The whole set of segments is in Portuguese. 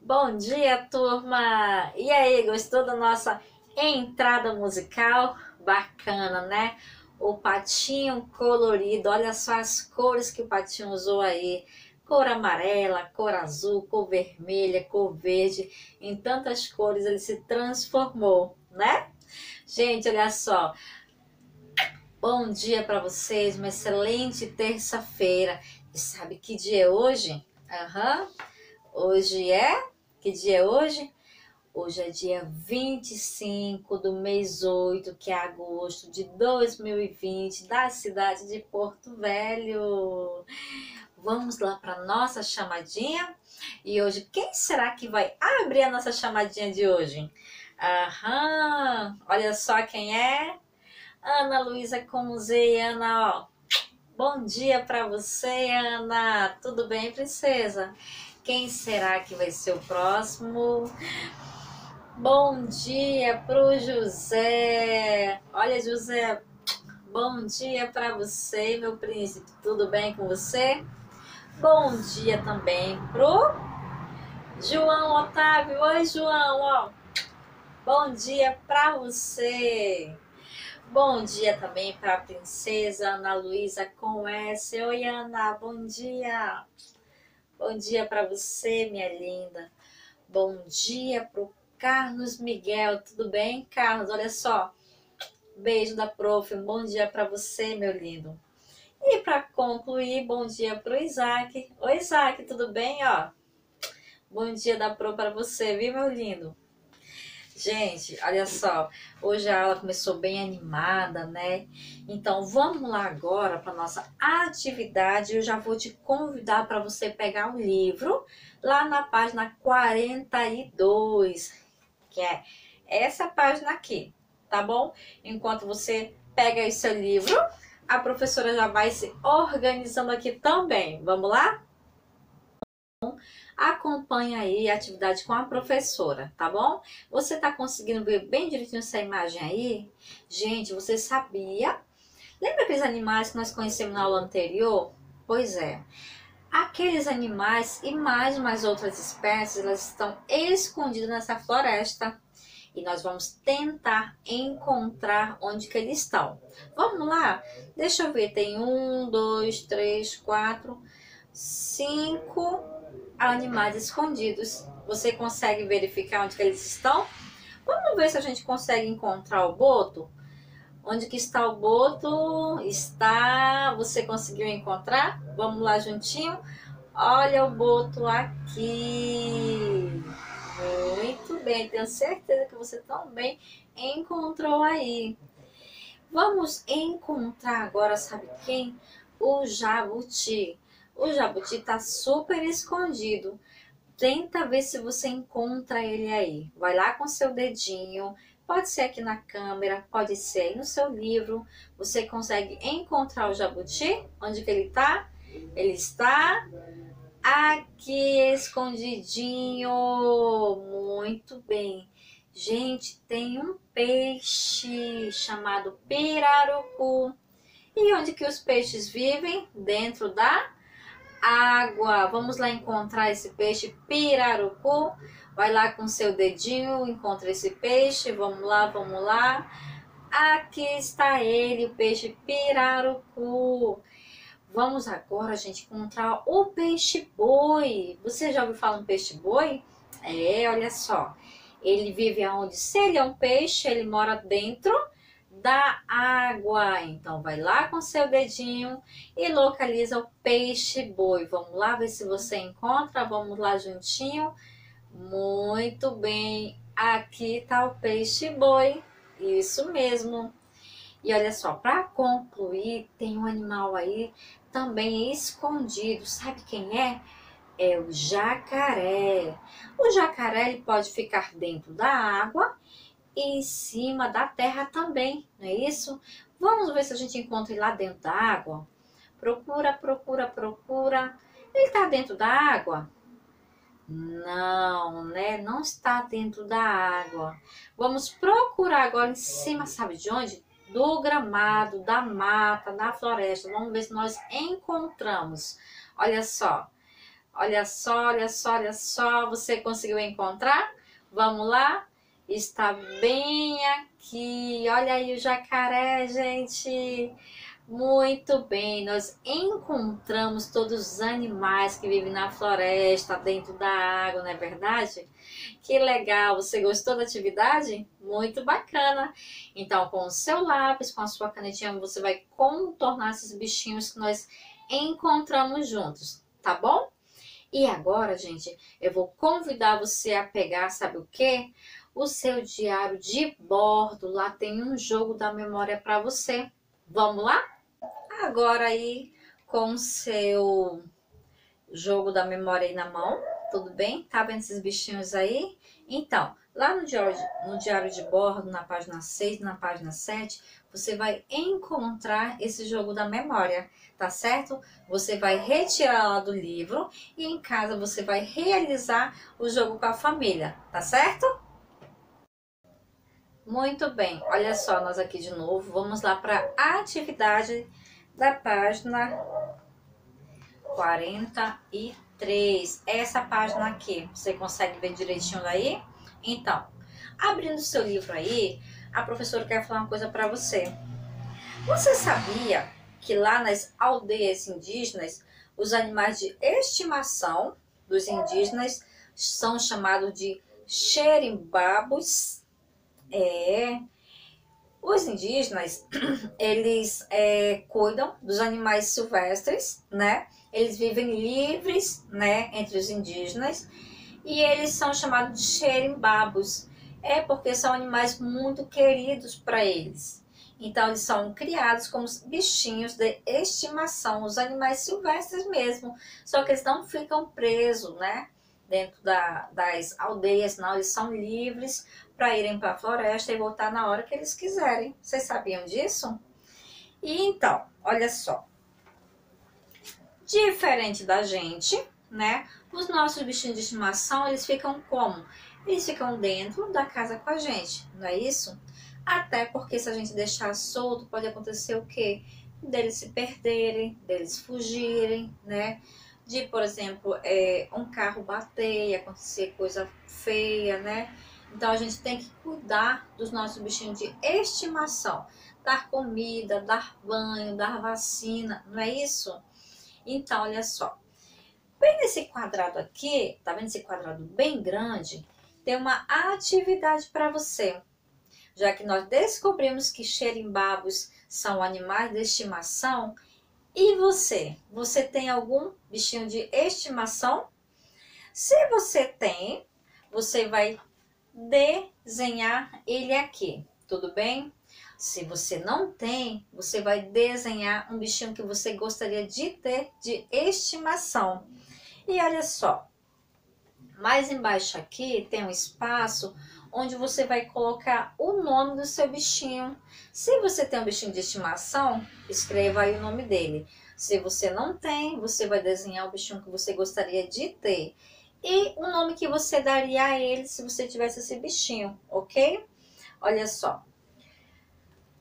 Bom dia, turma! E aí, gostou da nossa entrada musical? Bacana, né? O patinho colorido, olha só as cores que o patinho usou aí. Cor amarela, cor azul, cor vermelha, cor verde. Em tantas cores ele se transformou, né? Gente, olha só. Bom dia para vocês, uma excelente terça-feira. E sabe que dia é hoje? Hoje é... Que dia é hoje? Hoje é dia 25 do mês 8, que é agosto de 2020, da cidade de Porto Velho. Vamos lá para nossa chamadinha? E hoje, quem será que vai abrir a nossa chamadinha de hoje? Olha só quem é. Ana Luísa com Z, Ana, ó. Bom dia para você, Ana. Tudo bem, princesa? Quem será que vai ser o próximo? Bom dia pro José. Olha, José, bom dia para você, meu príncipe. Tudo bem com você? Bom dia também pro João Otávio. Oi, João, ó. Bom dia para você. Bom dia também para a princesa Ana Luísa com S. Oi, Ana, bom dia. Bom dia para você, minha linda. Bom dia para o Carlos Miguel. Tudo bem, Carlos? Olha só. Beijo da prof. Um bom dia para você, meu lindo. E para concluir, bom dia para o Isaac. Oi, Isaac, tudo bem? Ó, bom dia da prof para você, viu, meu lindo? Gente, olha só, hoje a aula começou bem animada, né? Então, vamos lá agora para nossa atividade. Eu já vou te convidar para você pegar o livro lá na página 42, que é essa página aqui, tá bom? Enquanto você pega aí seu livro, a professora já vai se organizando aqui também. Vamos lá? Acompanha aí a atividade com a professora, tá bom? Você tá conseguindo ver bem direitinho essa imagem aí? Gente, você sabia? Lembra aqueles animais que nós conhecemos na aula anterior? Pois é. Aqueles animais e mais outras espécies, elas estão escondidas nessa floresta. E nós vamos tentar encontrar onde que eles estão. Vamos lá? Deixa eu ver, tem 1, 2, 3, 4, 5... animais escondidos. Você consegue verificar onde que eles estão? Vamos ver se a gente consegue encontrar o boto. Onde que está o boto? Está... Você conseguiu encontrar? Vamos lá juntinho? Olha o boto aqui. Muito bem, tenho certeza que você também encontrou aí. Vamos encontrar agora, sabe quem? O jabuti. O jabuti está super escondido. Tenta ver se você encontra ele aí. Vai lá com seu dedinho. Pode ser aqui na câmera, pode ser aí no seu livro. Você consegue encontrar o jabuti? Onde que ele está? Ele está aqui escondidinho. Muito bem. Gente, tem um peixe chamado pirarucu. E onde que os peixes vivem? Dentro da água. Vamos lá encontrar esse peixe pirarucu. Vai lá com seu dedinho, encontra esse peixe. Vamos lá, vamos lá. Aqui está ele, o peixe pirarucu. Vamos agora, gente, encontrar o peixe-boi. Você já ouviu falar no peixe-boi? É, olha só. Ele vive aonde? Se ele é um peixe, ele mora dentro da água. Então, vai lá com seu dedinho e localiza o peixe-boi. Vamos lá ver se você encontra. Vamos lá juntinho. Muito bem. Aqui está o peixe-boi. Isso mesmo. E olha só, para concluir, tem um animal aí também escondido. Sabe quem é? É o jacaré. O jacaré ele pode ficar dentro da água e em cima da terra também, não é isso? Vamos ver se a gente encontra ele lá dentro da água. Procura, procura, procura. Ele está dentro da água? Não, né? Não está dentro da água. Vamos procurar agora em cima, sabe de onde? Do gramado, da mata, da floresta. Vamos ver se nós encontramos. Olha só, olha só, olha só, olha só. Você conseguiu encontrar? Vamos lá? Está bem aqui. Olha aí o jacaré, gente. Muito bem, nós encontramos todos os animais que vivem na floresta, dentro da água, não é verdade? Que legal! Você gostou da atividade? Muito bacana! Então, com o seu lápis, com a sua canetinha, você vai contornar esses bichinhos que nós encontramos juntos, tá bom? E agora, gente, eu vou convidar você a pegar, sabe o quê? O seu diário de bordo. Lá tem um jogo da memória para você. Vamos lá? Agora aí com o seu jogo da memória aí na mão, tudo bem? Tá vendo esses bichinhos aí? Então, lá no diário de bordo, na página 6, na página 7, você vai encontrar esse jogo da memória, tá certo? Você vai retirar lá do livro e em casa você vai realizar o jogo com a família, tá certo? Muito bem, olha só, nós aqui de novo, vamos lá para a atividade da página 43. Essa página aqui, você consegue ver direitinho daí? Então, abrindo seu livro aí, a professora quer falar uma coisa para você. Você sabia que lá nas aldeias indígenas, os animais de estimação dos indígenas são chamados de xerimbabos? Os indígenas, eles cuidam dos animais silvestres, né? Eles vivem livres, né, entre os indígenas, e eles são chamados de xerimbabos. É porque são animais muito queridos para eles. Então, eles são criados como bichinhos de estimação, os animais silvestres mesmo. Só que eles não ficam presos, né, dentro das aldeias, não. Eles são livres para irem para a floresta e voltar na hora que eles quiserem. Vocês sabiam disso? E então, olha só. Diferente da gente, né? Os nossos bichinhos de estimação, eles ficam como? Eles ficam dentro da casa com a gente, não é isso? Até porque se a gente deixar solto, pode acontecer o quê? Deles se perderem, deles fugirem, né? De, por exemplo, um carro bater e acontecer coisa feia, né? Então, a gente tem que cuidar dos nossos bichinhos de estimação. Dar comida, dar banho, dar vacina, não é isso? Então, olha só. Bem nesse quadrado aqui, tá vendo esse quadrado bem grande? Tem uma atividade para você. Já que nós descobrimos que xerimbabos são animais de estimação, e você? Você tem algum bichinho de estimação? Se você tem, você vai desenhar ele aqui, tudo bem? Se você não tem, você vai desenhar um bichinho que você gostaria de ter de estimação. E olha só, mais embaixo aqui tem um espaço onde você vai colocar o nome do seu bichinho. Se você tem um bichinho de estimação, escreva aí o nome dele. Se você não tem, você vai desenhar o bichinho que você gostaria de ter. E o nome que você daria a ele se você tivesse esse bichinho, ok? Olha só.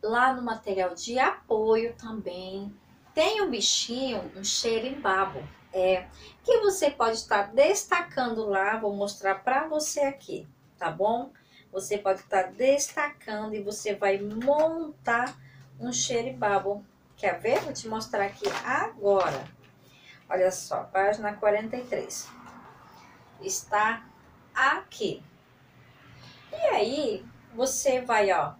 Lá no material de apoio também tem um bichinho, um xerimbabo, que você pode estar destacando lá. Vou mostrar para você aqui, tá bom? Você pode estar destacando e você vai montar um xerimbabo. Quer ver? Vou te mostrar aqui agora. Olha só, página 43. Está aqui. E aí, você vai, ó,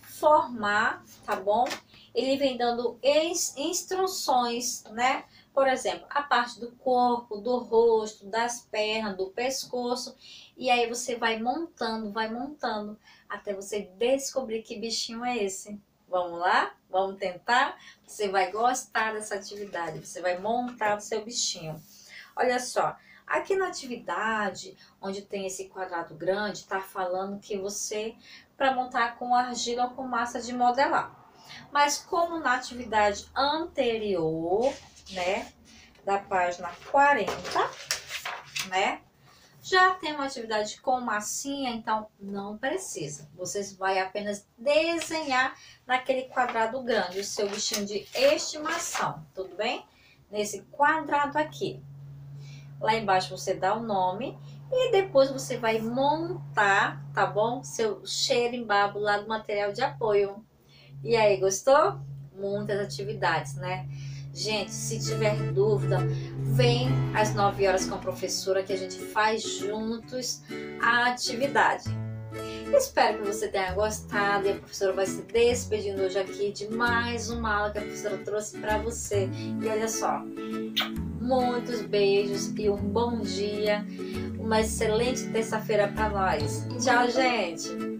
formar, tá bom? Ele vem dando instruções, né? Por exemplo, a parte do corpo, do rosto, das pernas, do pescoço. E aí você vai montando, até você descobrir que bichinho é esse. Vamos lá? Vamos tentar? Você vai gostar dessa atividade, você vai montar o seu bichinho. Olha só, aqui na atividade, onde tem esse quadrado grande, tá falando que você, para montar com argila ou com massa de modelar. Mas como na atividade anterior, né, da página 40, né, já tem uma atividade com massinha, então não precisa. Vocês vai apenas desenhar naquele quadrado grande o seu bichinho de estimação, tudo bem? Nesse quadrado aqui. Lá embaixo você dá o nome e depois você vai montar, tá bom? Seu xerimbabo lá do material de apoio. E aí, gostou? Muitas atividades, né? Gente, se tiver dúvida, vem às 9 horas com a professora que a gente faz juntos a atividade. Espero que você tenha gostado e a professora vai se despedindo hoje aqui de mais uma aula que a professora trouxe para você. E olha só, muitos beijos e um bom dia, uma excelente terça-feira para nós. Tchau, gente!